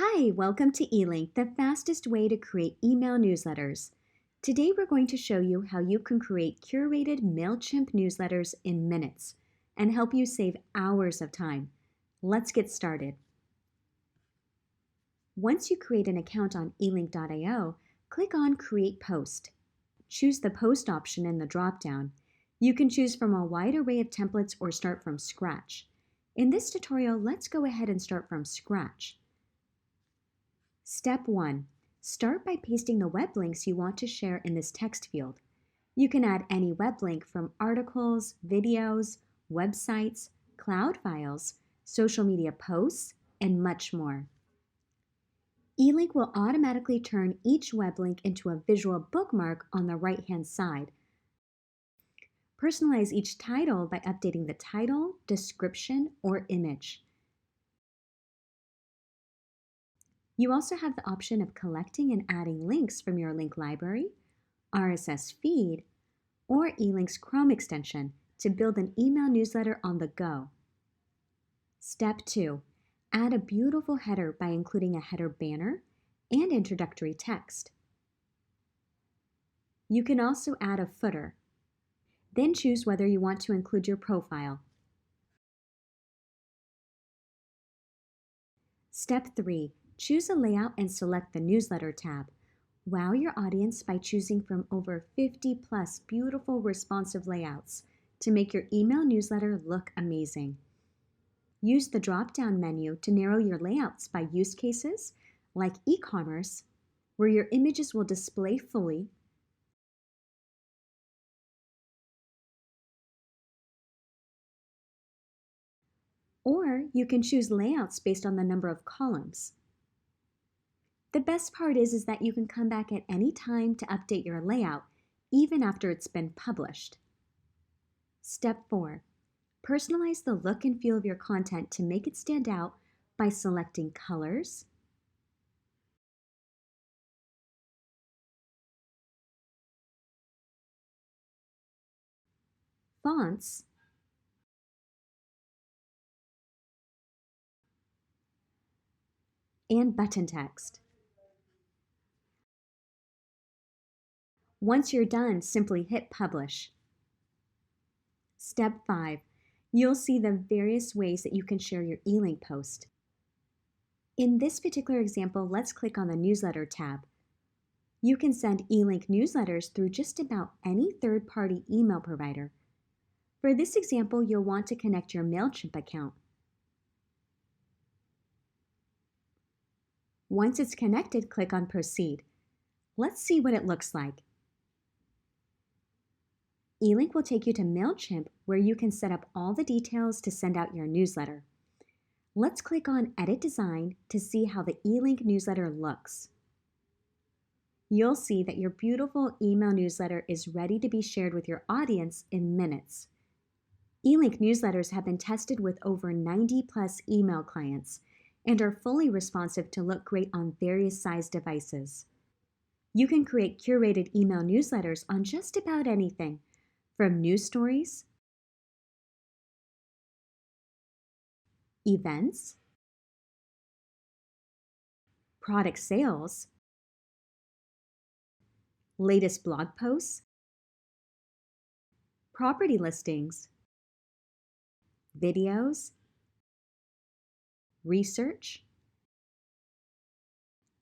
Hi, welcome to Elink, the fastest way to create email newsletters. Today we're going to show you how you can create curated Mailchimp newsletters in minutes and help you save hours of time. Let's get started. Once you create an account on Elink.io, click on Create Post. Choose the Post option in the drop-down. You can choose from a wide array of templates or start from scratch. In this tutorial, let's go ahead and start from scratch. Step 1. Start by pasting the web links you want to share in this text field. You can add any web link from articles, videos, websites, cloud files, social media posts, and much more. Elink will automatically turn each web link into a visual bookmark on the right-hand side. Personalize each title by updating the title, description, or image. You also have the option of collecting and adding links from your link library, RSS feed, or Elink's Chrome extension to build an email newsletter on the go. Step 2. Add a beautiful header by including a header banner and introductory text. You can also add a footer. Then choose whether you want to include your profile. Step 3. Choose a layout and select the Newsletter tab. Wow your audience by choosing from over 50+ beautiful responsive layouts to make your email newsletter look amazing. Use the drop-down menu to narrow your layouts by use cases, like e-commerce, where your images will display fully, or you can choose layouts based on the number of columns. The best part is that you can come back at any time to update your layout, even after it's been published. Step 4. Personalize the look and feel of your content to make it stand out by selecting colors, fonts, and button text. Once you're done, simply hit Publish. Step 5. You'll see the various ways that you can share your Elink post. In this particular example, let's click on the Newsletter tab. You can send Elink newsletters through just about any third-party email provider. For this example, you'll want to connect your Mailchimp account. Once it's connected, click on Proceed. Let's see what it looks like. Elink will take you to Mailchimp, where you can set up all the details to send out your newsletter. Let's click on Edit Design to see how the Elink newsletter looks. You'll see that your beautiful email newsletter is ready to be shared with your audience in minutes. Elink newsletters have been tested with over 90+ email clients and are fully responsive to look great on various size devices. You can create curated email newsletters on just about anything, from news stories, events, product sales, latest blog posts, property listings, videos, research,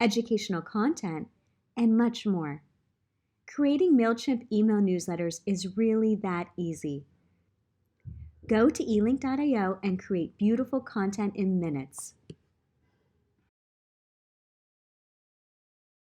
educational content, and much more. Creating Mailchimp email newsletters is really that easy. Go to Elink.io and create beautiful content in minutes.